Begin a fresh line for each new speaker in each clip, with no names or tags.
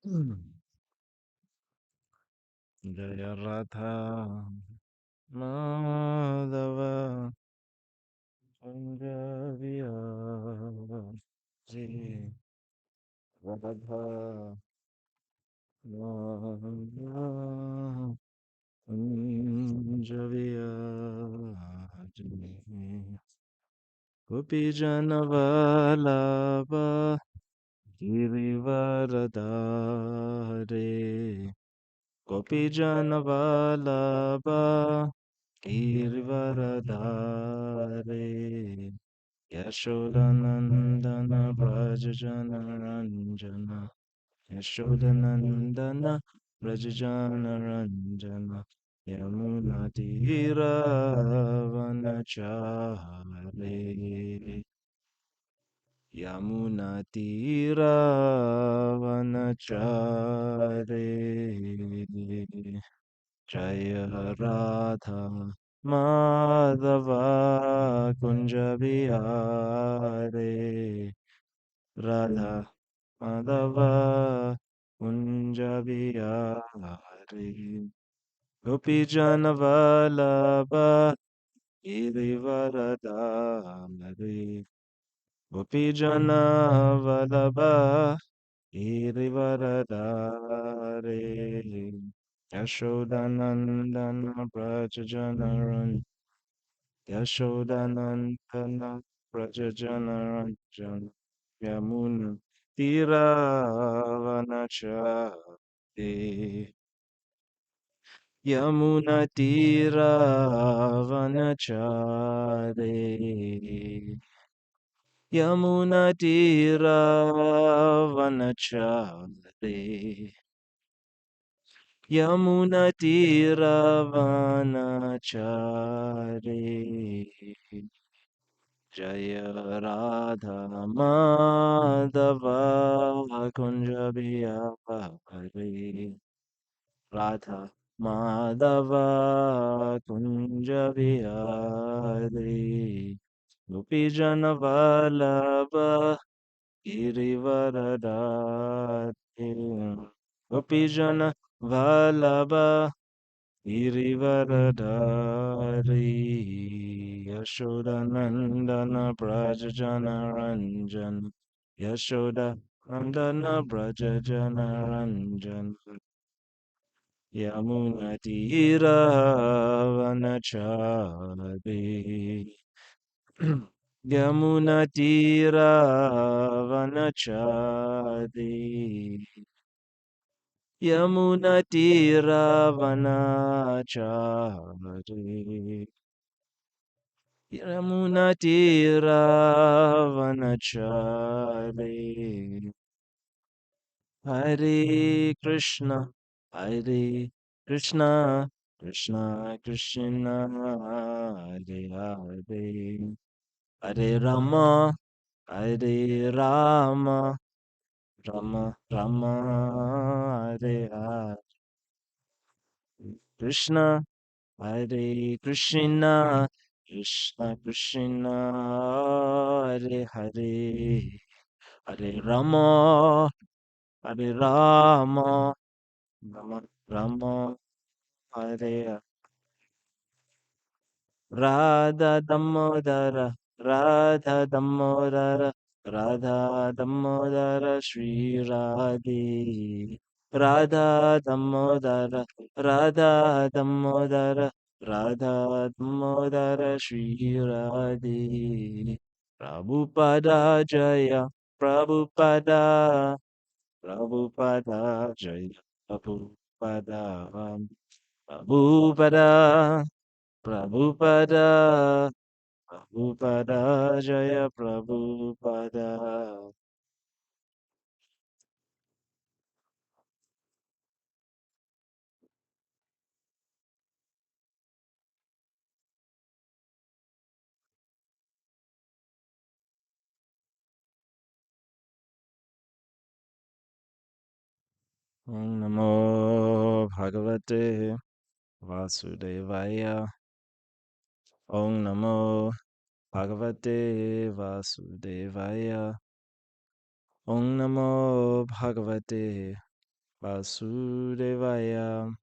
Jaya Radha Madhava Kunjaviya Ji Radha Madhava Kunjaviya Ji Gopi Janavalabha Girivaradare Gopi Janavalabha Girivaradare Yashodanandana Brajajana Ranjana Yashodanandana Brajajana Ranjana Yamuna Tira Vanachare Yamuna Tira Vanachare Jaya Radha Madhava Kunja Vihare Radha Madhava Kunja Vihare Gopi Jana Vallabha Girivaradari Gopi Jana Vallabha Girivaradari Yashodanandana Brajajanaran Yashodanandana Brajajanaranjan Yamuna Tiravanachate Yamuna Tiravanachare Yamuna Tiravanachare Yamuna Tiravanachare Jaya Radha Madhava Kunja Bihari Radha Madhava Kunja Bihari Gopi Jana Vallabha Girivaradari Gopi Jana Vallabha Girivaradari Yashodanandana Brajajana Ranjan Yashoda Nandana Brajajana Ranjan Yamunatira Vanachari Yamunatira Vanachari Yamunatiravanachari Yamunatiravanachari Hare Krishna Hare Krishna Krishna Krishna Hare Hare Hare Rama Hare Rama Rama Rama Hare Hare Krishna Hare Krishna, Krishna Krishna, Hare Hare, Hare Rama, Hare Rama, Rama Rama, Hare Radha Damodara, Radha Damodara, Radha Damodara, Shri Radhe. Radha Damodara, Radha Damodara, Radha Damodara, Shri Radhe. Prabhupada Jaya, Prabhupada, Prabhupada Jaya, Prabhupada, Prabhupada. Prabhupada, Prabhupada, Jaya Prabhupada. Om Namo Bhagavate Vasudevaya. Om Namo Bhagavate Vasudevaya. Om Namo Bhagavate Vasudevaya.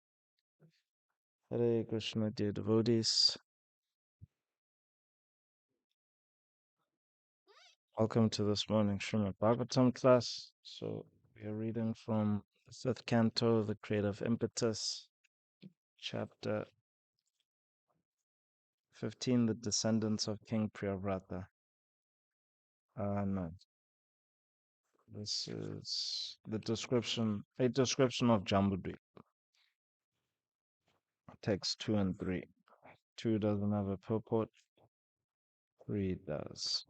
Hare Krishna, dear devotees. Welcome to this morning Srimad Bhagavatam class. So we are reading from the fifth canto, The Creative Impetus, chapter 15, The Descendants of King Priyavrata. No, this is a description of Jambudvip. Text 2 and 3. 2 doesn't have a purport, 3 does.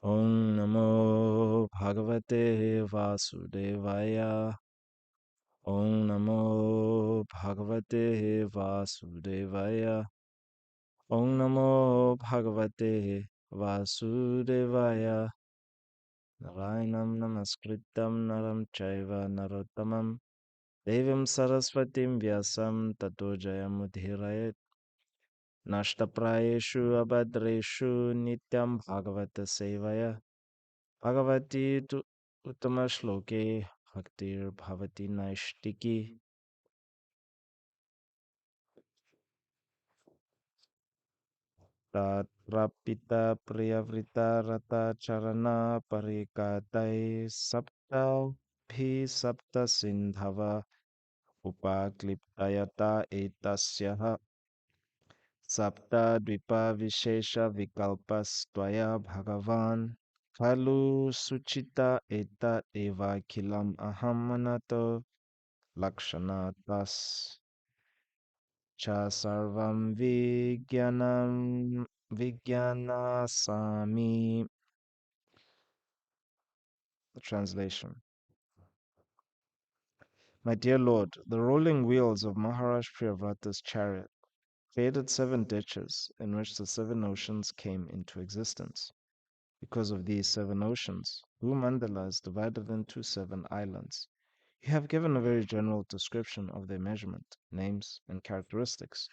Om Namo Bhagavate Vasudevaya. Om Namo Bhagavate Vasudevaya. Om Namo Bhagavate Vasudevaya. Narayanam Namaskritam Naram Chaiva Narottamam Devim Saraswatim Vyasam Tato Jayamudhirayet. Nashtaprayeshu Abhadreshu Nityam Bhagavata Sevaya. Bhagavati tu Uttama Shloke Bhaktir Bhavati Naishtiki. Tatrapita Priyavrita Rata Charana Parikatai Sapta Bhi Sapta Sindhava Upakliptayata Etasyaha Sapta Dvipa Vishesha Vikalpas Tvaya Bhagavan Kalu Suchita Eta Eva Kilam Ahamanato Lakshanatas Cha Sarvam Vijnanasami. The translation. My dear Lord, the rolling wheels of Maharaj Priyavrata's chariot created 7 ditches in which the 7 oceans came into existence. Because of these 7 oceans, Bhumandala is divided into 7 islands. You have given a very general description of their measurement, names, and characteristics.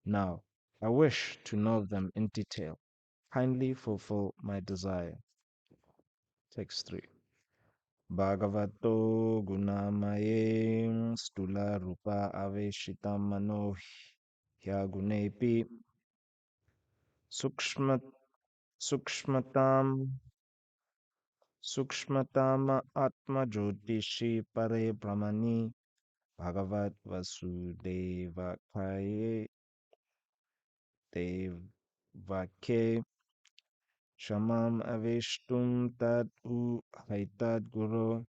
Now, I wish to know of them in detail. Kindly fulfill my desire. Text 3. Bhagavato gunamaye stula rupa aveshitam mano hyagunepi sukshmat sukshmatam sukshmatama atma jyotishi pare brahmani bhagavat vasudeva kaye devake shamam aveshtum tad u haitad guru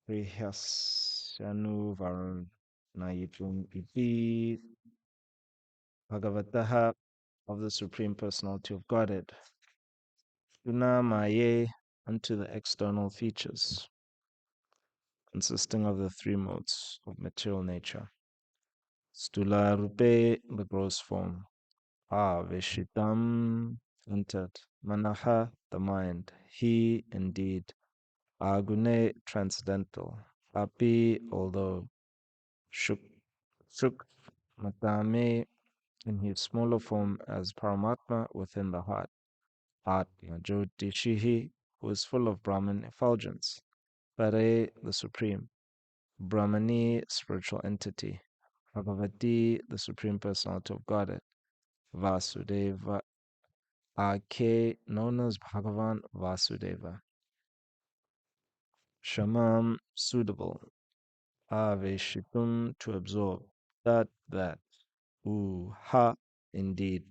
prihasyanuvarnayitum iti bhagavataha of the Supreme Personality of Godhead. Guna maye unto the external features, consisting of the 3 modes of material nature. Stula rupe, the gross form. Veshitam, entered. Manaha, the mind. He, indeed. Agune, transcendental. Api, although. Shuk, matame, in his smaller form as Paramatma within the heart. Atma Jyotishihi, who is full of Brahman effulgence. Pare, the Supreme. Brahmani, spiritual entity. Bhagavati, the Supreme Personality of Godhead. Vasudeva, Ake, known as Bhagavan Vasudeva. Shamam, suitable. Aveshitum, to absorb. That. Ha, indeed.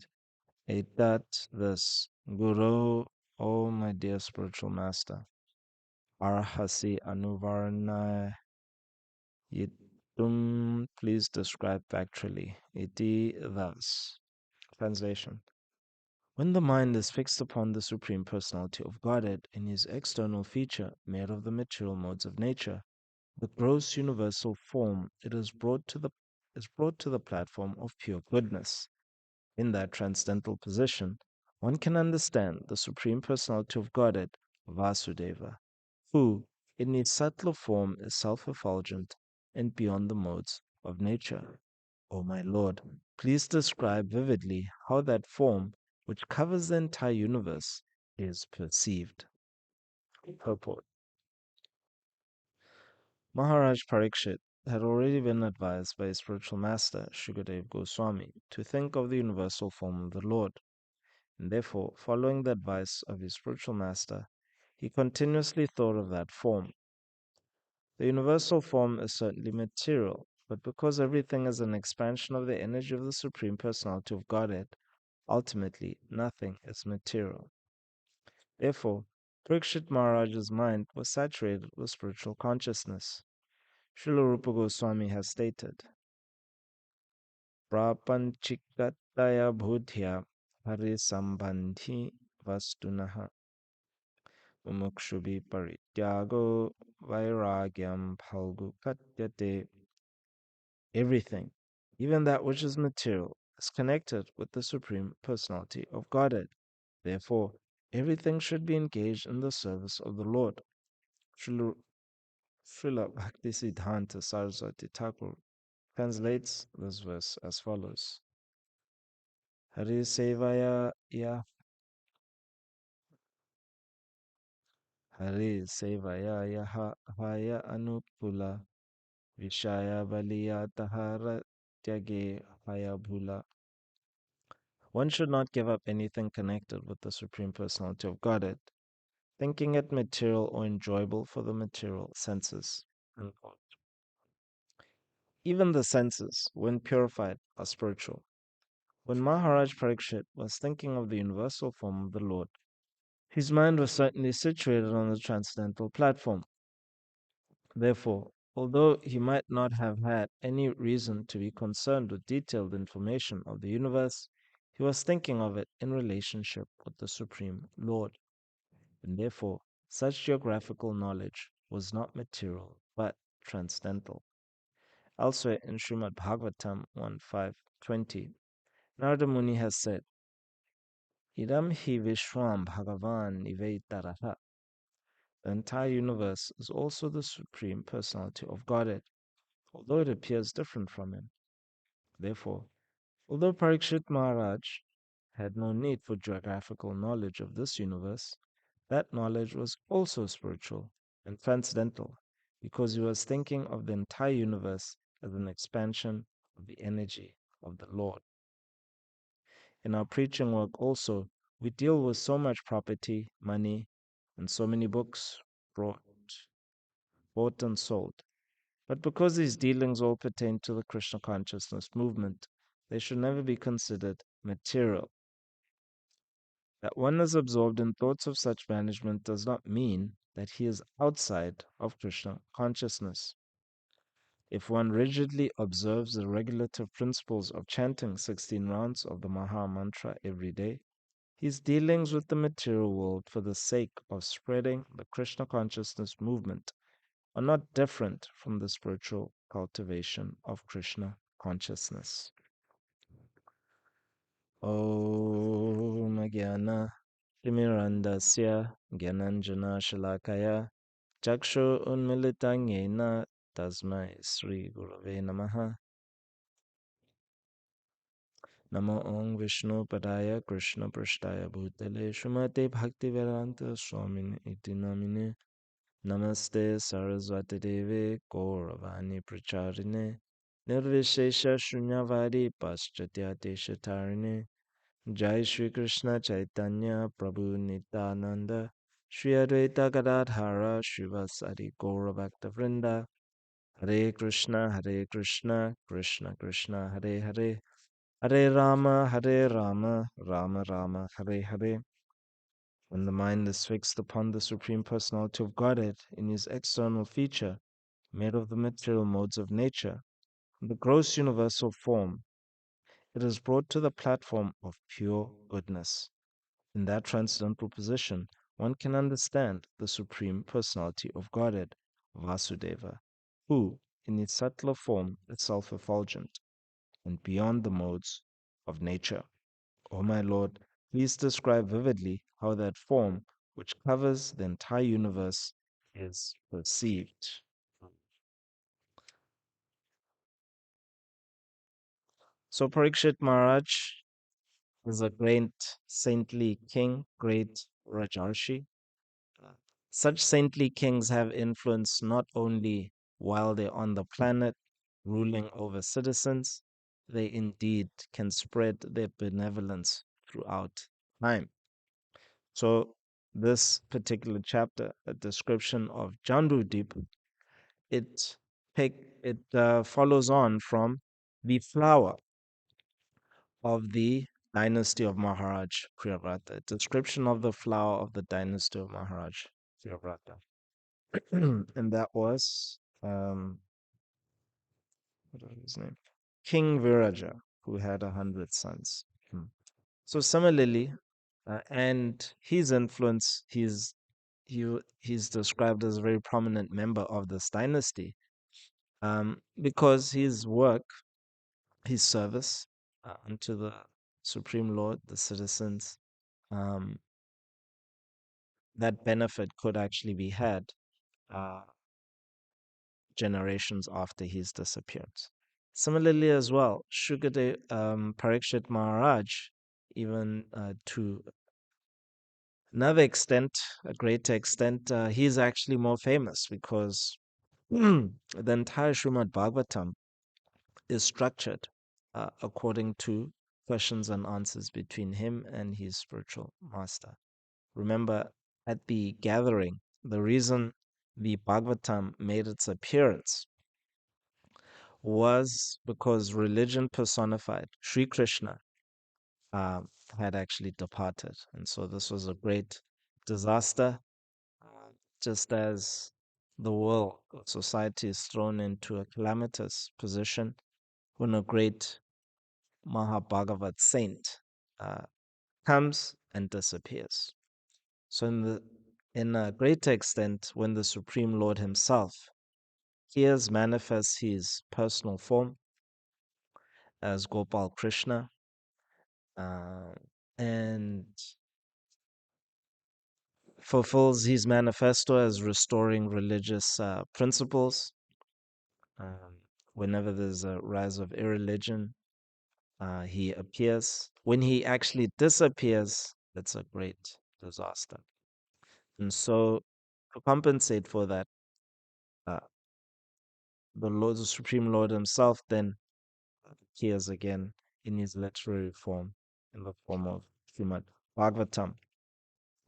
Etat, this. Guru, O my dear spiritual master. Arhasi anuvarna yitum, please describe factually. Iti, thus. Translation. When the mind is fixed upon the Supreme Personality of Godhead in his external feature made of the material modes of nature, the gross universal form, it is brought to the platform of pure goodness. In that transcendental position, one can understand the Supreme Personality of Godhead, Vasudeva, who, in his subtler form, is self-effulgent and beyond the modes of nature. O my Lord, please describe vividly how that form, which covers the entire universe, is perceived. Purport. Maharaj Parikshit had already been advised by his spiritual master, Shukadev Goswami, to think of the universal form of the Lord, and therefore, following the advice of his spiritual master, he continuously thought of that form. The universal form is certainly material, but because everything is an expansion of the energy of the Supreme Personality of Godhead, ultimately nothing is material. Therefore, Parikshit Maharaj's mind was saturated with spiritual consciousness. Srila Rupa Goswami has stated, Prapanchikataya bhudhya hari sambandhi vastunaha mumukshubhi parityago vairagyam phalgu katyate. Everything, even that which is material, is connected with the Supreme Personality of Godhead. Therefore, everything should be engaged in the service of the Lord. Srila Bhaktisiddhanta Saraswati Thakur translates this verse as follows. Hari Sevaya Ya Hari Sevaya Yaha Haya Anupula Vishaya Baliya Tahara Tyage Haya Bhula. One should not give up anything connected with the Supreme Personality of Godhead, thinking it material or enjoyable for the material senses. Unquote. Even the senses, when purified, are spiritual. When Maharaj Parikshit was thinking of the universal form of the Lord, his mind was certainly situated on the transcendental platform. Therefore, although he might not have had any reason to be concerned with detailed information of the universe, he was thinking of it in relationship with the Supreme Lord, and therefore such geographical knowledge was not material but transcendental. Elsewhere in Srimad Bhagavatam 1.5.20, Narada Muni has said, Idam hi Vishwam Bhagavan Nivetaraha. The entire universe is also the Supreme Personality of Godhead, although it appears different from him. Therefore, although Parikshit Maharaj had no need for geographical knowledge of this universe, that knowledge was also spiritual and transcendental because he was thinking of the entire universe as an expansion of the energy of the Lord. In our preaching work also, we deal with so much property, money, and so many books bought and sold. But because these dealings all pertain to the Krishna consciousness movement, they should never be considered material. That one is absorbed in thoughts of such management does not mean that he is outside of Krishna consciousness. If one rigidly observes the regulative principles of chanting 16 rounds of the Maha Mantra every day, his dealings with the material world for the sake of spreading the Krishna consciousness movement are not different from the spiritual cultivation of Krishna consciousness. Om Jnana Timirandasya Gyananjana Shalakaya Chakshu Unmilitan Yena Tasmai Sri Gurave Namaha. Namo Om Vishnu Padaya Krishna Prashtaya Bhutale Shumate Bhakti Vedanta Swamini Iti Namine Namaste Saraswati Devi Gauravani Pracharine Nirvishesha Shunyavadi Paschatya Deshatarine Jai Shri Krishna Chaitanya Prabhu Nityananda Shri Advaita Gadadhara Shivasari Gauravakta Vrinda Hare Krishna Krishna Krishna Hare Hare Hare Rama Rama Rama Hare Hare. When the mind is fixed upon the Supreme Personality of Godhead in his external feature, made of the material modes of nature, the gross universal form, it is brought to the platform of pure goodness. In that transcendental position, one can understand the Supreme Personality of Godhead, Vasudeva, who, in its subtler form, is self-effulgent and beyond the modes of nature. O my Lord, please describe vividly how that form, which covers the entire universe, is perceived. So Parikshit Maharaj is a great saintly king, great Rajarshi. Such saintly kings have influence not only while they're on the planet, ruling over citizens, they indeed can spread their benevolence throughout time. So, this particular chapter, a description of Jandu Deep, it follows on from the flower of the dynasty of Maharaj Priyavrata, description of the flower of the dynasty of Maharaj Priyavrata. And that was, what was his name? King Viraja, who had 100 sons. So similarly, and his influence, he's described as a very prominent member of this dynasty, because his work, his service unto the Supreme Lord, the citizens, um, that benefit could actually be had uh, generations after his disappearance. Similarly, as well, Shukadev Parikshit Maharaj, even to another extent, a greater extent, he's actually more famous because the entire Srimad Bhagavatam is structured according to questions and answers between him and his spiritual master. Remember, at the gathering, the reason the Bhagavatam made its appearance was because religion personified, Sri Krishna, uh, had actually departed. And so this was a great disaster, just as the world, society is thrown into a calamitous position when a great Mahabhagavat saint uh, comes and disappears. So, in a greater extent, when the Supreme Lord Himself hears manifests His personal form as Gopal Krishna, uh, and fulfills His manifesto as restoring religious principles, um, whenever there's a rise of irreligion, He appears. When He actually disappears, it's a great disaster. And so, to compensate for that, uh, the Lord, the Supreme Lord Himself, then appears again in His literary form, in the form of Srimad Bhagavatam.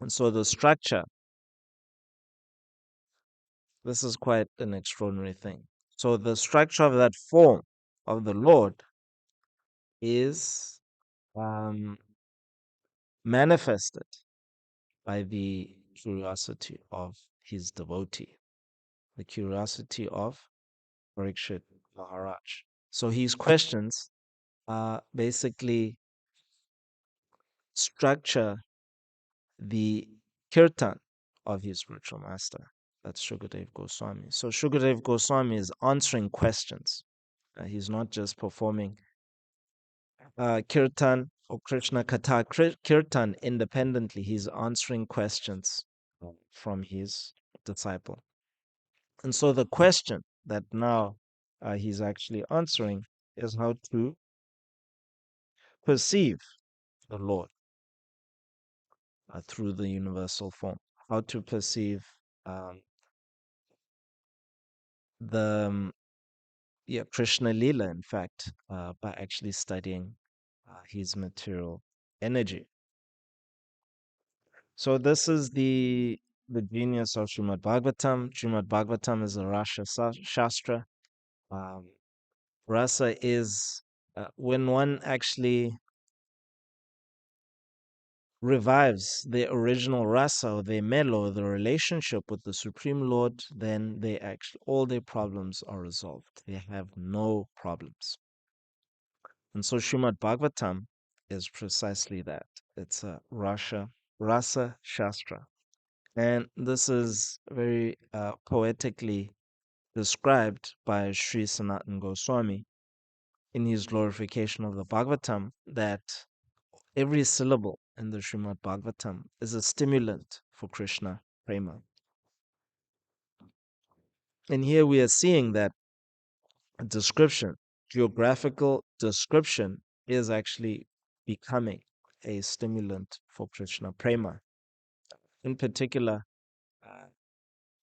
And so, the structure, this is quite an extraordinary thing. So, the structure of that form of the Lord is manifested by the curiosity of His devotee, the curiosity of Parikshit Maharaj. So, his questions basically structure the kirtan of his spiritual master. That's Shukadev Goswami. So Shukadev Goswami is answering questions. He's not just performing kirtan or Krishna Katha kirtan independently. He's answering questions from his disciple. And so the question that now he's actually answering is how to perceive the Lord through the universal form, how to perceive um, the Krishna Lila, in fact, by actually studying his material energy. So this is the genius of Srimad Bhagavatam. Srimad Bhagavatam is a Rasa Shastra. Um, Rasa is when one actually revives the original rasa, or the melo, the relationship with the Supreme Lord, then they actually all their problems are resolved. They have no problems. And so Srimad Bhagavatam is precisely that. It's a rasa shastra. And this is very poetically described by Sri Sanatana Goswami in his glorification of the Bhagavatam, that every syllable in the Srimad Bhagavatam is a stimulant for Krishna prema. And here we are seeing that description, geographical description, is actually becoming a stimulant for Krishna prema. In particular,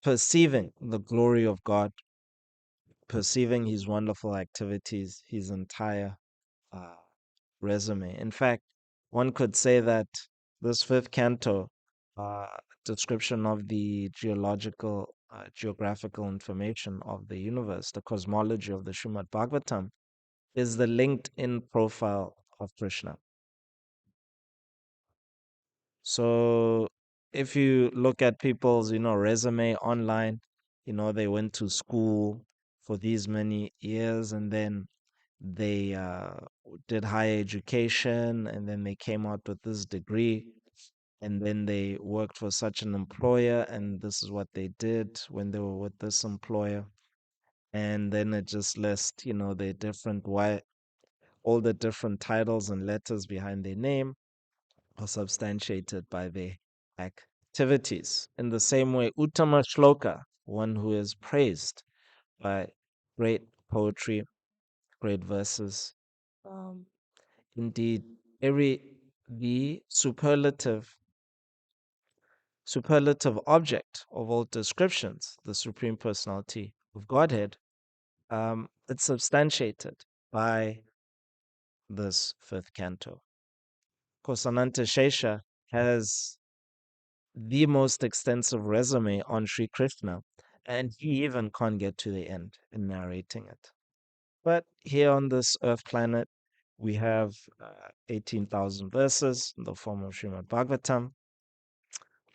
perceiving the glory of God perceiving his wonderful activities, his entire uh, resume. In fact, one could say that this fifth canto, uh, description of the geographical information of the universe, the cosmology of the Srimad Bhagavatam, is the linked-in profile of Krishna. So if you look at people's, resume online, they went to school for these many years and then they did higher education and then they came out with this degree and then they worked for such an employer and this is what they did when they were with this employer. And then it just lists, their different why all the different titles and letters behind their name are substantiated by their activities. In the same way, Uttama Shloka, one who is praised by great poetry, great verses. Um, Indeed, every the superlative object of all descriptions, the Supreme Personality of Godhead, it's substantiated by this fifth canto. Of course, Ananta Shesha has the most extensive resume on Sri Krishna, and he even can't get to the end in narrating it. But here on this earth planet, we have 18,000 verses in the form of Srimad Bhagavatam,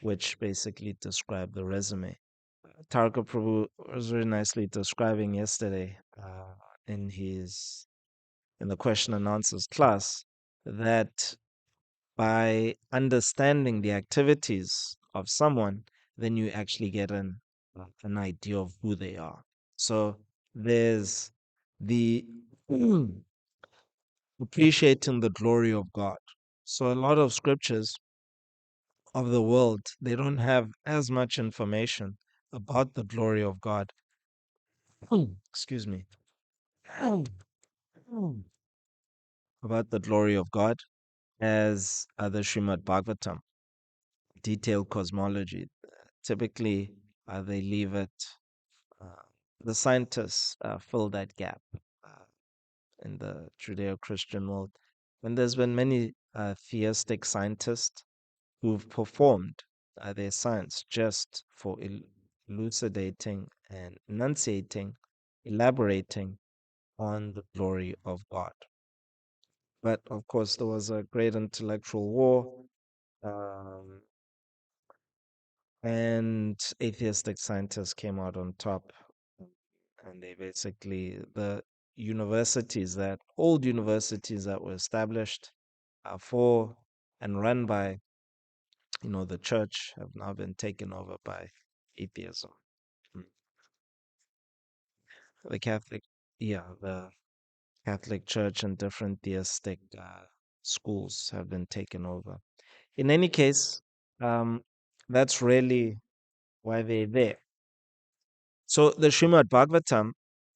which basically describe the resume. Taraka Prabhu was very nicely describing yesterday in his in the question and answers class that by understanding the activities of someone, then you actually get an idea of who they are. So there's the appreciating the glory of God. So a lot of scriptures of the world, they don't have as much information about the glory of God. Excuse me. About the glory of God as the Srimad Bhagavatam, detailed cosmology. Typically, they leave it, uh, the scientists fill that gap in the Judeo Christian world. And there's been many theistic scientists who've performed their science just for elucidating and enunciating, elaborating on the glory of God. But of course, there was a great intellectual war, um, and atheistic scientists came out on top. And they basically, the old universities that were established for and run by, the church have now been taken over by atheism. Mm. The Catholic, yeah, the Catholic Church and different theistic schools have been taken over. In any case, um, that's really why they're there. So the Srimad Bhagavatam,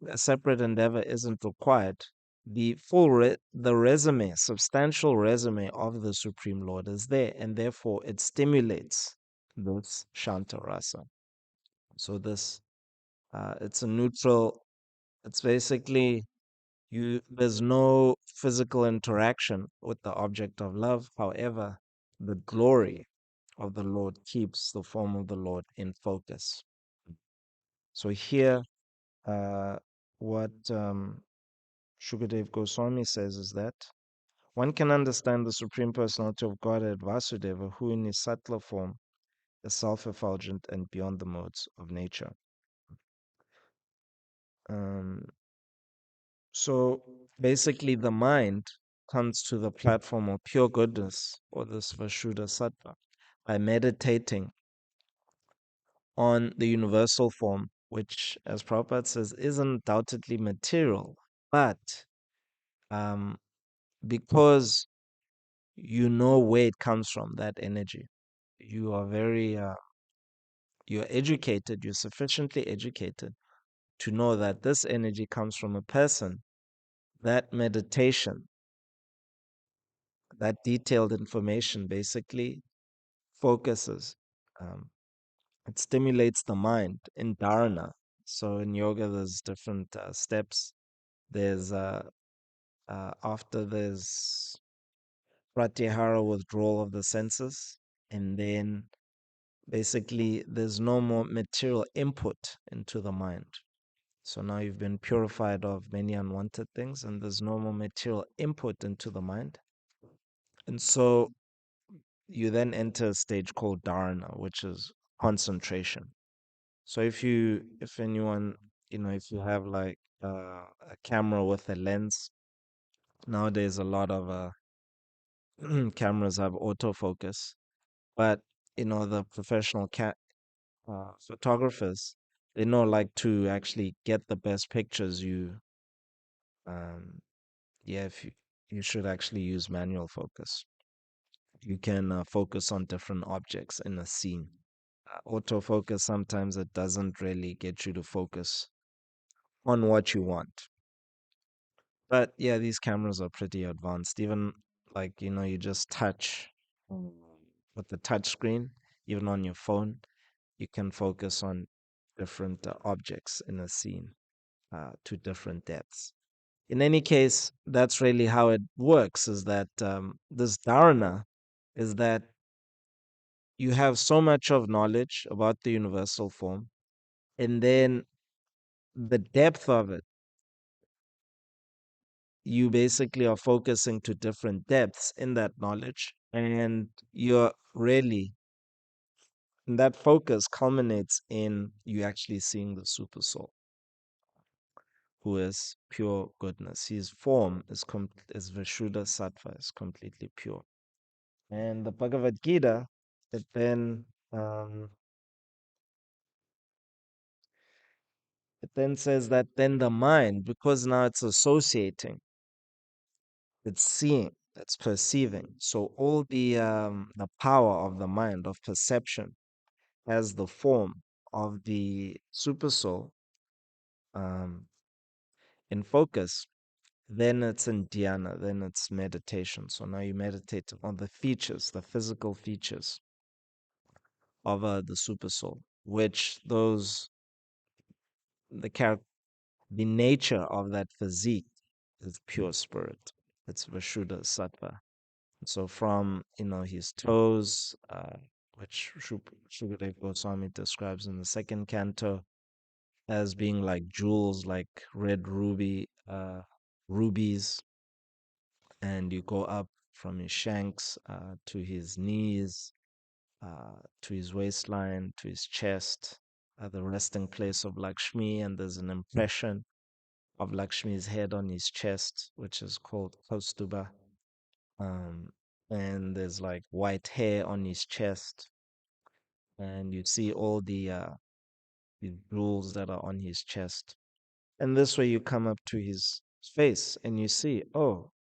a separate endeavor isn't required. The resume, substantial resume of the Supreme Lord is there, and therefore it stimulates this Shanta Rasa. So this, it's a neutral. It's basically there's no physical interaction with the object of love. However, the glory of the Lord keeps the form of the Lord in focus. So here, what Shukadev Goswami says is that one can understand the Supreme Personality of Godhead Vasudeva, who in his subtler form is self-effulgent and beyond the modes of nature. Um, So basically, the mind comes to the platform of pure goodness or this Vashuddha Sattva by meditating on the universal form, which, as Prabhupada says, is undoubtedly material. But um, because you know where it comes from, that energy, you are you're educated, you're sufficiently educated to know that this energy comes from a person. That meditation, that detailed information basically focuses, um, it stimulates the mind in dharana. So in yoga, there's different steps. There's after there's pratyahara, withdrawal of the senses, and then basically there's no more material input into the mind. So now you've been purified of many unwanted things, and there's no more material input into the mind. And so you then enter a stage called dharana, which is concentration. So if anyone, if you have like a camera with a lens, nowadays a lot of cameras have autofocus, but the professional photographers, they know like to actually get the best pictures. Um, yeah, if you should actually use manual focus. You can focus on different objects in a scene. Autofocus, sometimes it doesn't really get you to focus on what you want. But yeah, these cameras are pretty advanced. Even like, you just touch mm, with the touch screen, even on your phone, you can focus on different objects in a scene to different depths. In any case, that's really how it works, is that this dharana is that you have so much of knowledge about the universal form, and then the depth of it, you basically are focusing to different depths in that knowledge, and you're really, and that focus culminates in you actually seeing the super soul, who is pure goodness. His form is Vishuddha Sattva, is completely pure. And the Bhagavad Gita, it then um, it then says that then the mind, because now it's associating, it's seeing, it's perceiving. So all the power of the mind of perception has the form of the super soul um, in focus. Then it's in dhyana, then it's meditation. So now you meditate on the features, the physical features of the super soul, which the character, the nature of that physique is pure spirit. It's Vishuddha Sattva. So from his toes, which Shukadeva Goswami describes in the second canto as being like jewels, like red rubies, and you go up from his shanks to his knees, to his waistline, to his chest, the resting place of Lakshmi, and there's an impression of Lakshmi's head on his chest, which is called Kaustuba. Um, and there's like white hair on his chest, and you see all the jewels that are on his chest. And this way you come up to his face and you see, oh,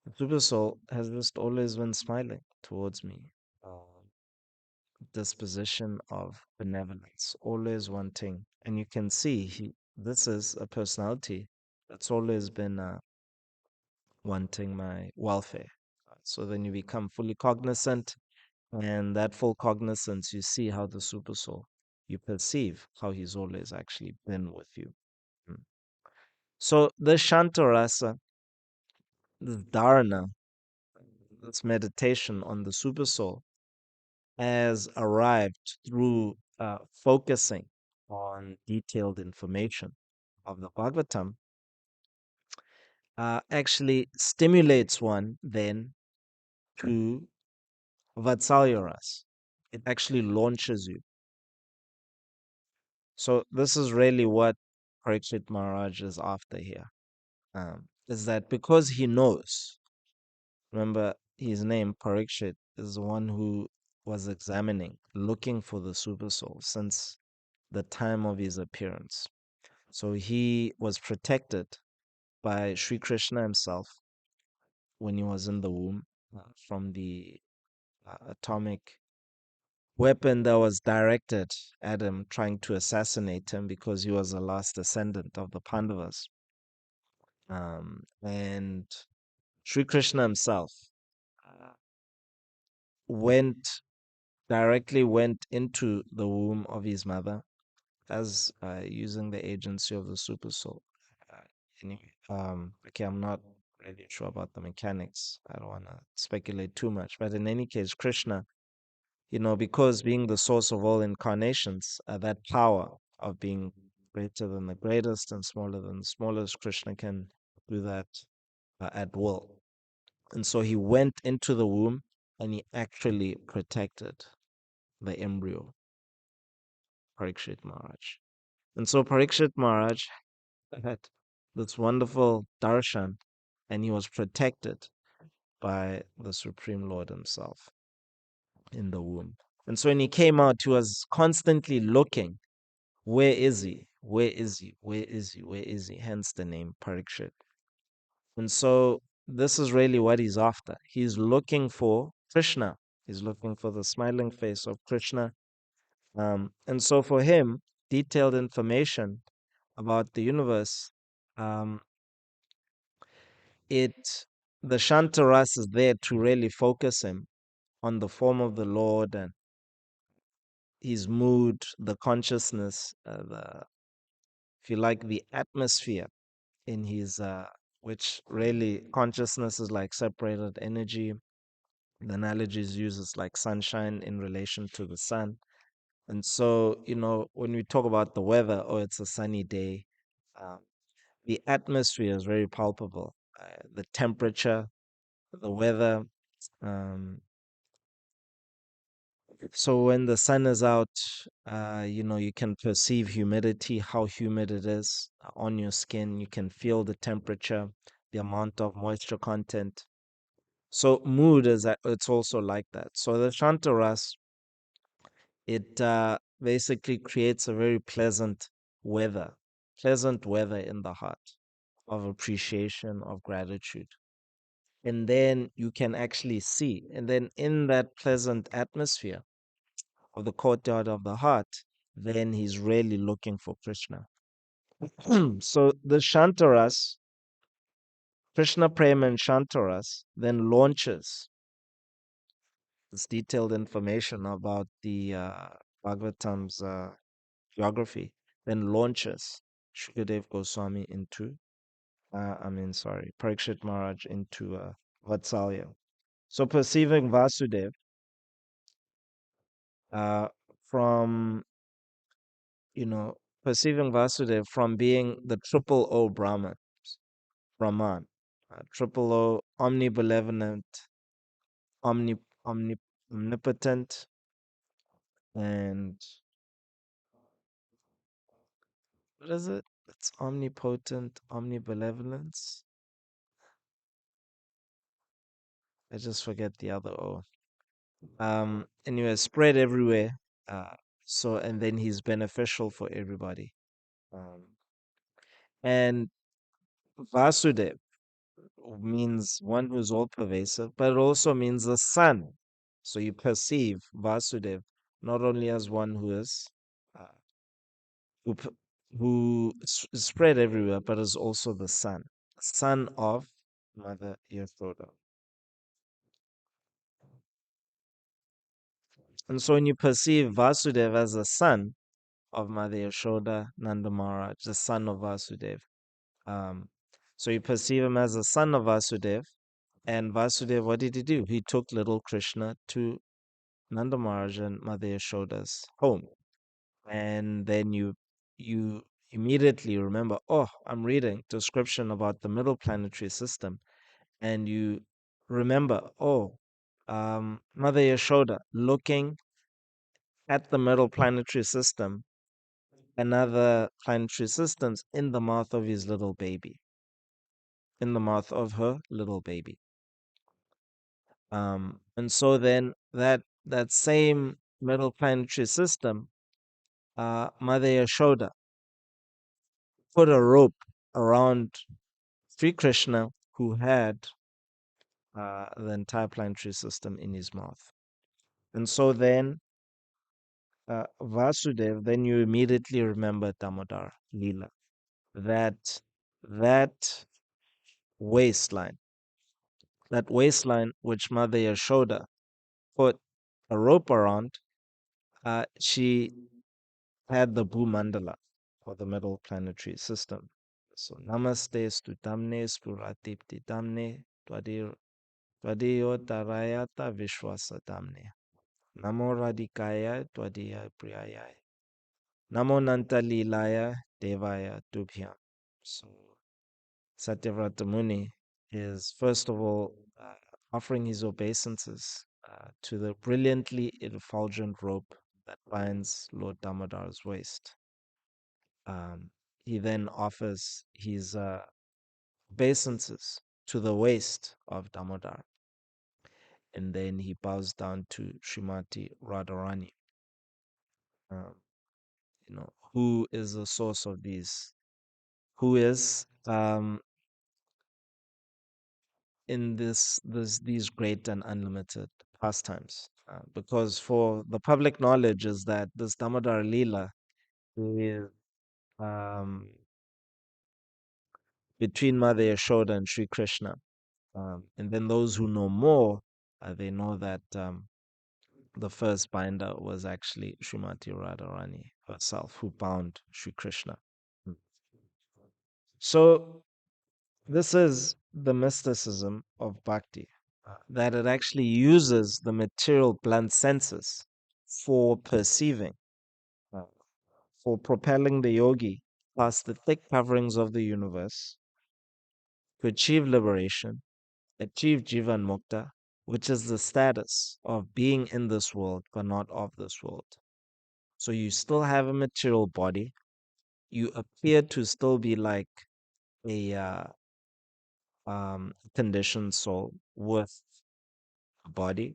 the Super Soul has just always been smiling towards me. Disposition of benevolence, always wanting. And you can see this is a personality that's always been wanting my welfare. So then you become fully cognizant, and that full cognizance, you see how the super soul, you perceive how he's always actually been with you. Mm. So this Shantarasa, this dharana, this meditation on the super soul, has arrived through focusing on detailed information of the Bhagavatam, actually stimulates one then to Vatsalyaras. It actually launches you. So this is really what Parikshit Maharaj is after here. Is that because he knows, remember his name Parikshit is the one who was examining, looking for the super soul since the time of his appearance. So he was protected by Sri Krishna himself when he was in the womb from the atomic weapon that was directed at him, trying to assassinate him because he was the last descendant of the Pandavas. And Sri Krishna himself uh, went went into the womb of his mother as using the agency of the super soul. Uh, anyway, okay, I'm not really sure about the mechanics. I don't want to speculate too much, but in any case, Krishna, because being the source of all incarnations, that power of being greater than the greatest and smaller than the smallest, Krishna can do that at will. And so he went into the womb and he actually protected the embryo, Parikshit Maharaj. And so Parikshit Maharaj had this wonderful darshan and he was protected by the Supreme Lord himself in the womb. And so when he came out, he was constantly looking, where is he? Where is he? Where is he? Where is he? Hence the name Parikshit. And so this is really what he's after. He's looking for Krishna. He's looking for the smiling face of Krishna. And so for him, detailed information about the universe, um, it the Shantaras is there to really focus him on the form of the Lord and his mood, the consciousness, if you like, the atmosphere in his, which really consciousness is like separated energy. The analogies uses like sunshine in relation to the sun. And so, when we talk about the weather, oh, it's a sunny day, um, the atmosphere is very palpable. The temperature, the weather. Um, so when the sun is out, you can perceive humidity, how humid it is on your skin. You can feel the temperature, the amount of moisture content. So mood it's also like that. So the Shantaras, it basically creates a very pleasant weather in the heart of appreciation, of gratitude. And then you can actually see. And then in that pleasant atmosphere of the courtyard of the heart, then he's really looking for Krishna. So the Shantaras, Krishna Prema and Shantaras, then launches this detailed information about the Bhagavatam's geography, then launches Shukadev Goswami Parikshit Maharaj into Vatsalya. So perceiving Vasudev uh, from, you know, perceiving Vasudev from being the triple O Brahman, triple O, omnibenevolent, omni, omni, omnipotent, and what is it? It's omnipotent, omnibenevolence. I just forget the other O. Anyway, spread everywhere. Uh, and then he's beneficial for everybody. Um, and Vasudev means one who's all pervasive, but it also means the sun. So you perceive Vasudev not only as one uh, who p- is spread everywhere, but is also the son of Mother Yasoda. And so when you perceive Vasudev as a son of Mother Yashoda, Nanda Maharaj, the son of Vasudev, um, so you perceive him as a son of Vasudev. And Vasudev, what did he do? He took little Krishna to Nanda Maharaj and Mother Yashoda's home. And then you immediately remember, oh, I'm reading description about the middle planetary system. And you remember, oh, Mother Yashoda looking at the middle planetary system, another planetary systems in the mouth of his little baby, in the mouth of her little baby. And so then that same middle planetary system, Mother Yashoda put a rope around Sri Krishna, who had the entire planetary system in his mouth. And so then Vasudev, then you immediately remember Damodar Leela, that waistline, that waistline which Mother Yashoda put a rope around, she had the Bhumandala, or the middle planetary system. So Namaste Stutamne Spuratipti Tamne Twadiyo Tarayata Vishwasa Tamne. Namo Radikaya Twadiya Priyaya. Namo Nantalilaya Devaya Tubhyam. So Satyavrata Muni is first of all offering his obeisances to the brilliantly effulgent rope that binds Lord Damodar's waist. He then offers his obeisances to the waist of Damodar, and then he bows down to Srimati Radharani, um, who is the source of these, who is in these great and unlimited pastimes. Because for the public knowledge is that this Damodar Leela is um, between Mother Yasoda and Sri Krishna. And then those who know more, they know that the first binder was actually Srimati Radharani herself, who bound Sri Krishna. Mm. So this is the mysticism of bhakti, that it actually uses the material blunt senses for perceiving, uh, for propelling the yogi past the thick coverings of the universe to achieve liberation, achieve Jivan Mukta, which is the status of being in this world but not of this world. So you still have a material body. You appear to still be like a conditioned soul with a body,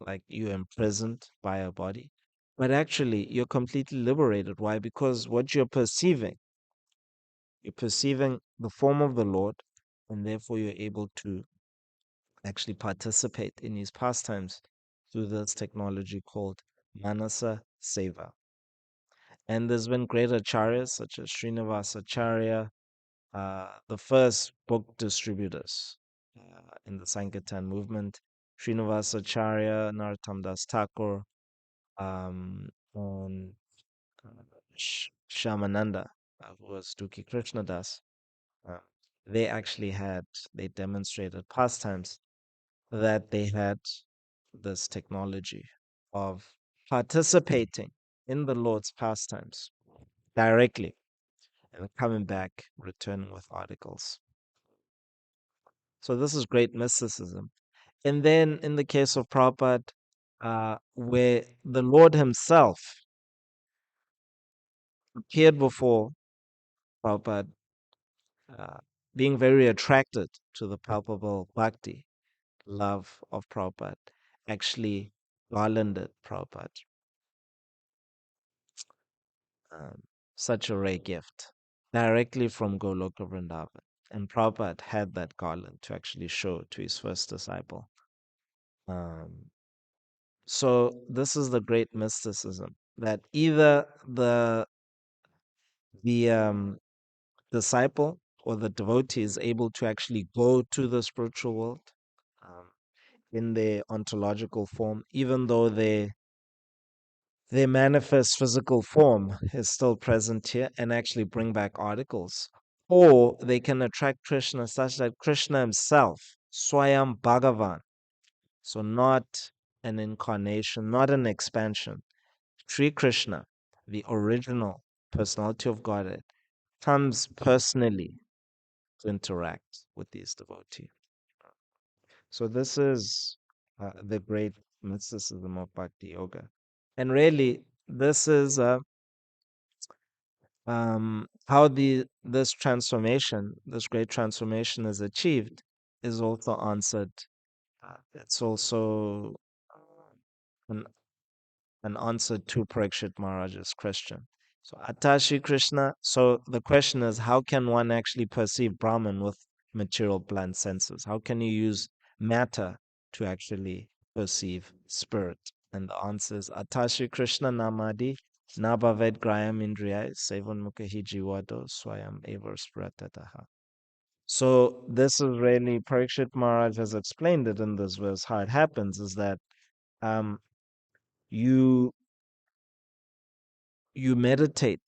like you're imprisoned by a body. But actually, you're completely liberated. Why? Because what you're perceiving the form of the Lord, and therefore you're able to actually participate in his pastimes through this technology called Manasa Seva. And there's been great acharyas such as Srinivasa Acharya, the first book distributors in the Sankirtan movement, Srinivasa Acharya, Narottam Das Thakur, and Shamananda, who was Duki Krishna Das. Uh, they actually they demonstrated pastimes that they had this technology of participating in the Lord's pastimes directly and coming back, returning with articles. So this is great mysticism. And then in the case of Prabhupada, where the Lord himself appeared before Prabhupada, uh, being very attracted to the palpable bhakti, love of Prabhupada, actually garlanded Prabhupada. Um, Such a rare gift directly from Goloka Vrindavan. And Prabhupada had that garland to actually show to his first disciple. Um, so this is the great mysticism that either the disciple or the devotee is able to actually go to the spiritual world um, in their ontological form, even though their manifest physical form is still present here, and actually bring back articles. Or they can attract Krishna such that Krishna himself, Swayam Bhagavan, so not an incarnation, not an expansion, Sri Krishna, the original personality of Godhead, comes personally to interact with these devotees. So this is the great mysticism of Bhakti Yoga. And really, this is how this transformation, this great transformation is achieved, is also answered. It's also an, an answer to Parikshit Maharaj's question. So Atashi Krishna. So the question is, how can one actually perceive Brahman with material blunt senses? How can you use matter to actually perceive spirit? And the answer is Atashi Krishna Namadi Nabhaved Grayam Indriyai Sevan Mukhi Jiwado Swayam Evar Spratataha. So this is really Parikshit Maharaj has explained it in this verse. How it happens is that um, you you meditate.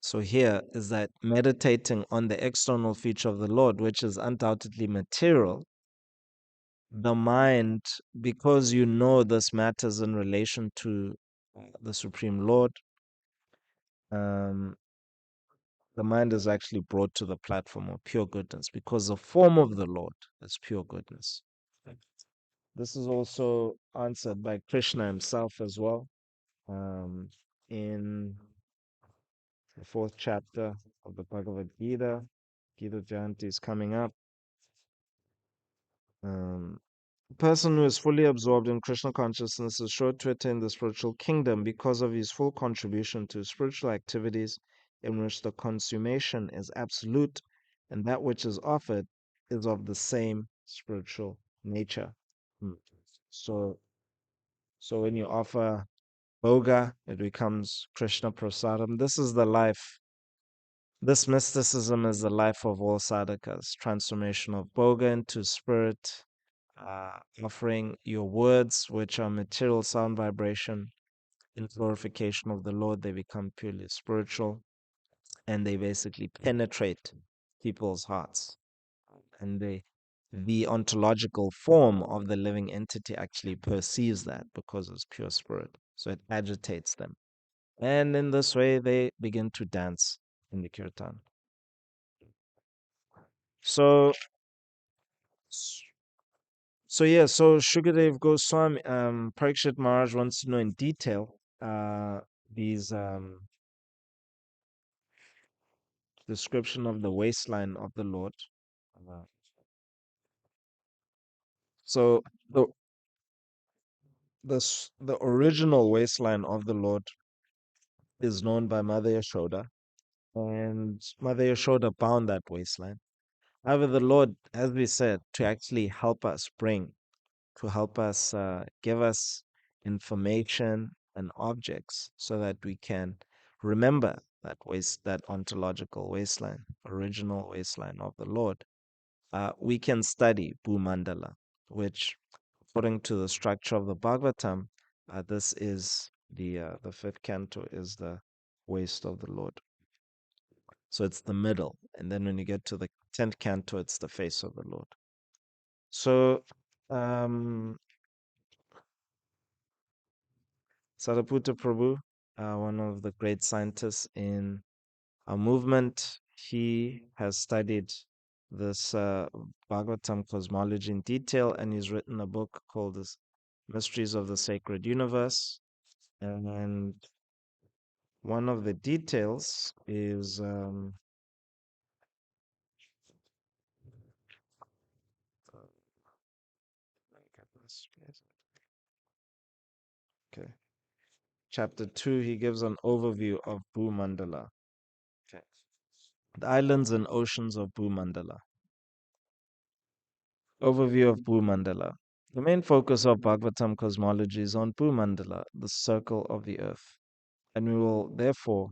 So here is that meditating on the external feature of the Lord, which is undoubtedly material, the mind, because you know this matters in relation to the Supreme Lord, um, the mind is actually brought to the platform of pure goodness because the form of the Lord is pure goodness. This is also answered by Krishna himself as well. In the fourth chapter of the Bhagavad Gita, Gita Jayanti is coming up. A person who is fully absorbed in Krishna consciousness is sure to attain the spiritual kingdom because of his full contribution to spiritual activities in which the consummation is absolute and that which is offered is of the same spiritual nature. Hmm. So, so when you offer Boga, it becomes Krishna Prasadam. This is the life. This mysticism is the life of all sadhakas, transformation of Boga into spirit, offering your words, which are material sound vibration, in glorification of the Lord. They become purely spiritual and they basically penetrate people's hearts. And the ontological form of the living entity actually perceives that because it's pure spirit. So it agitates them. And in this way, they begin to dance in the kirtan. So, so Shukadev Goswami, Parikshit Maharaj wants to know in detail these description of the waistline of the Lord. Uh, so the original waistline of the Lord is known by Mother Yasoda, and Mother Yasoda bound that waistline. However, the Lord, as we said, to actually help us give us information and objects so that we can remember that ontological waistline, original waistline of the Lord. We can study Bhumandala, which, according to the structure of the Bhagavatam, this is the fifth canto is the waist of the Lord. So it's the middle, and then when you get to the 10th canto, it's the face of the Lord. So um, Sariputta Prabhu, one of the great scientists in our movement, he has studied this Bhagavatam cosmology in detail, and he's written a book called "The Mysteries of the Sacred Universe." And one of the details is okay. Chapter 2, he gives an overview of Bhumandala. Okay. The islands and oceans of Bhumandala. Overview of Bhumandala. The main focus of Bhagavatam cosmology is on Bhumandala, the circle of the earth. And we will therefore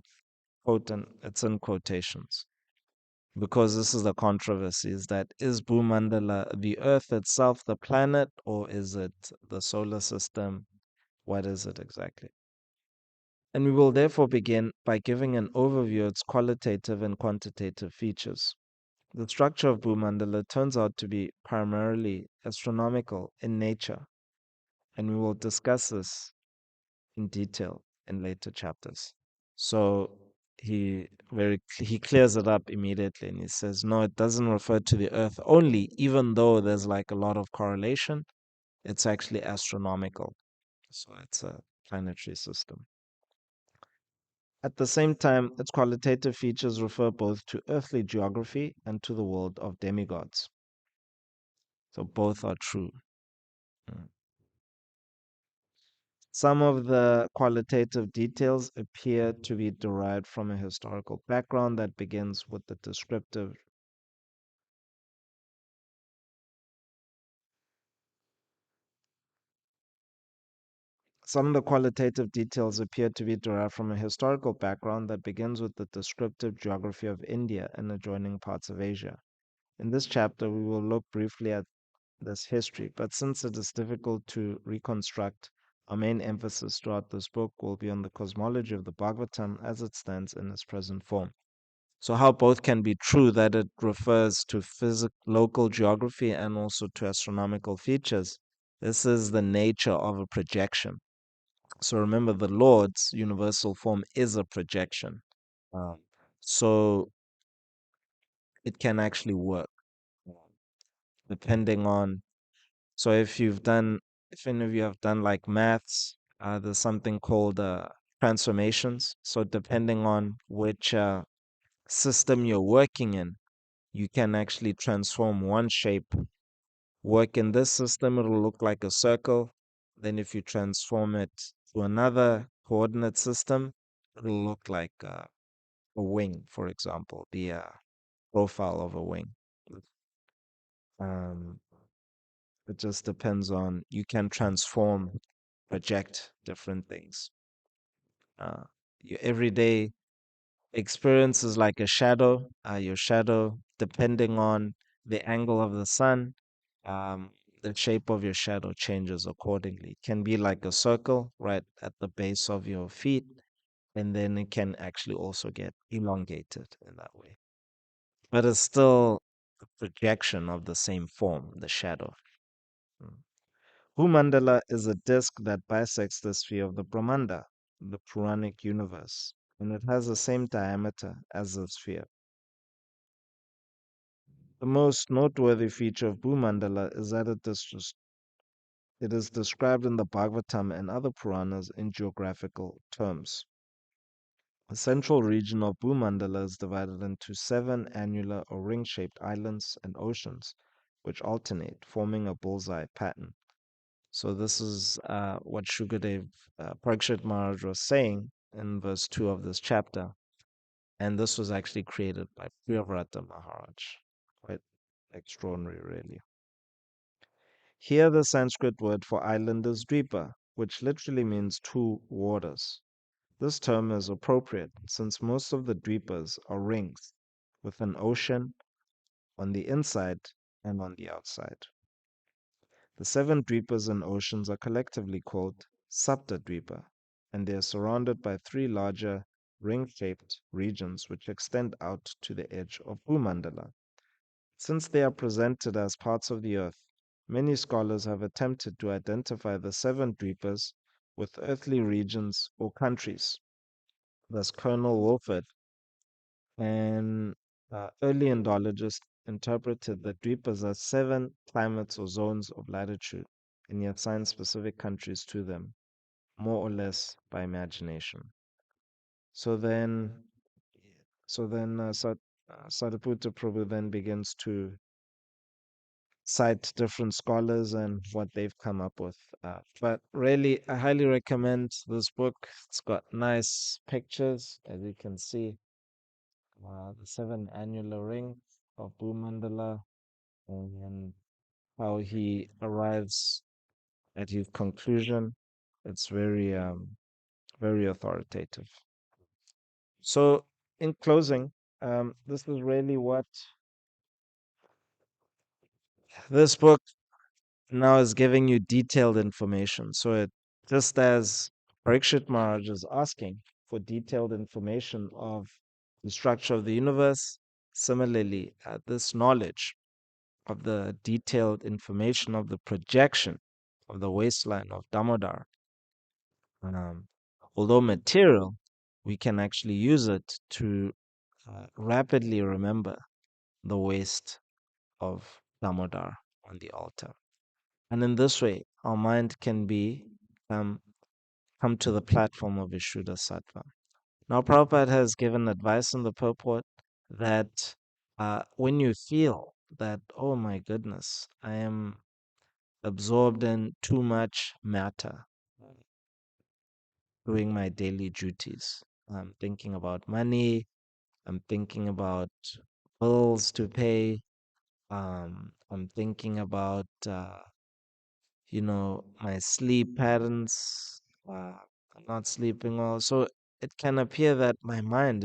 quote, and it's in quotations, because this is the controversy, is that is Bhumandala the earth itself, the planet, or is it the solar system? What is it exactly? And we will therefore begin by giving an overview of its qualitative and quantitative features. The structure of Bhumandala turns out to be primarily astronomical in nature, and we will discuss this in detail in later chapters. So he clears it up immediately and he says, no, it doesn't refer to the Earth only, even though there's like a lot of correlation. It's actually astronomical. So it's a planetary system. At the same time, its qualitative features refer both to earthly geography and to the world of demigods. So both are true. Mm. Some of the qualitative details appear to be derived from a historical background that begins with the descriptive. Some of the qualitative details appear to be derived from a historical background that begins with the descriptive geography of India and adjoining parts of Asia. In this chapter, we will look briefly at this history, but since it is difficult to reconstruct Our main emphasis throughout this book will be on the cosmology of the Bhagavatam as it stands in its present form. So, how both can be true that it refers to local geography and also to astronomical features. This is the nature of a projection. So, remember, the Lord's universal form is a projection. Um, so, it can actually work depending on. So, if any of you have done like maths, there's something called transformations. So, depending on which system you're working in, you can actually transform one shape. Work in this system, it'll look like a circle. Then, if you transform it to another coordinate system, it'll look like a wing, for example, the profile of a wing. Um, it just depends on, you can transform, project different things. Uh, your everyday experience is like a shadow. Your shadow, depending on the angle of the sun, um, the shape of your shadow changes accordingly. It can be like a circle right at the base of your feet, and then it can actually also get elongated in that way. But it's still a projection of the same form, the shadow. Mm. Bhumandala is a disk that bisects the sphere of the Brahmanda, the Puranic universe, and it has the same diameter as the sphere. The most noteworthy feature of Bhumandala is that it is described in the Bhagavatam and other Puranas in geographical terms. The central region of Bhumandala is divided into 7 annular or ring-shaped islands and oceans, which alternate, forming a bullseye pattern. So this is what Shukadev Parikshit Maharaj was saying in verse 2 of this chapter. And this was actually created by Priyavrata Maharaj. Quite extraordinary, really. Here, the Sanskrit word for island is Dwipa, which literally means two waters. This term is appropriate since most of the Dwipas are rings with an ocean on the inside and on the outside. The 7 Dwipas and oceans are collectively called Saptadvipa, and they are surrounded by 3 larger ring-shaped regions which extend out to the edge of Bhumandala. Since they are presented as parts of the earth, many scholars have attempted to identify the 7 Dwipas with earthly regions or countries. Thus, Colonel Wolford, an early Indologist, interpreted the Dwipas as 7 climates or zones of latitude, and he assigned specific countries to them, more or less by imagination. So then, Sariputta Prabhu then begins to cite different scholars and what they've come up with. But really, I highly recommend this book. It's got nice pictures, as you can see. The 7 annular ring of Bhumandala, and how he arrives at his conclusion. It's very authoritative. So, in closing, this is really what this book now is giving you detailed information. So, it just as Parikshit Maharaj is asking for detailed information of the structure of the universe, similarly, this knowledge of the detailed information of the projection of the waistline of Damodar. Um, Although material, we can actually use it to rapidly remember the waist of Damodar on the altar. And in this way, our mind can um, come to the platform of Vishuddha Sattva. Now, Prabhupada has given advice in the purport that when you feel that, oh my goodness, I am absorbed in too much matter, doing my daily duties. I'm thinking about money. I'm thinking about bills to pay. I'm thinking about, my sleep patterns. I'm not sleeping well. So it can appear that your mind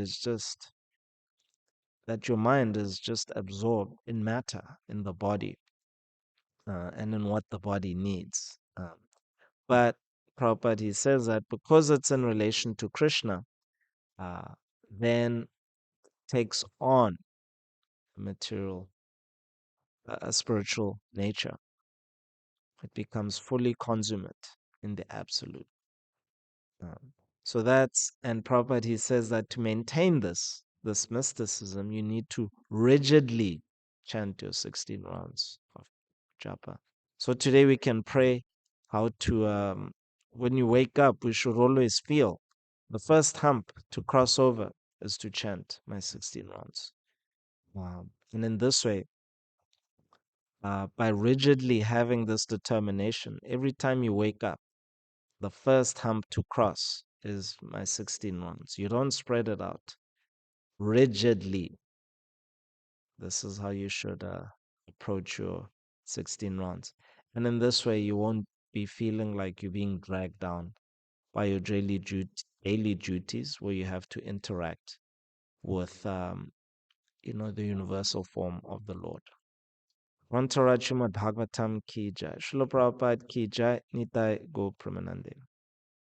is just absorbed in matter, in the body, and in what the body needs. But Prabhupada, he says that because it's in relation to Krishna, uh, then takes on a material, a spiritual nature. It becomes fully consummate in the absolute. So that's, and Prabhupada, he says that to maintain this mysticism, you need to rigidly chant your 16 rounds of japa. So today we can pray how to, when you wake up, we should always feel the first hump to cross over is to chant my 16 rounds. And in this way, by rigidly having this determination, every time you wake up, the first hump to cross is my 16 rounds. You don't spread it out rigidly. This is how you should approach your 16 rounds. And in this way, you won't be feeling like you're being dragged down by your daily duties where you have to interact with, the universal form of the Lord. Vantaraj Srimad Bhagavatam ki jai. Srila Prabhupada ki jai. Nitai Go Pramanande.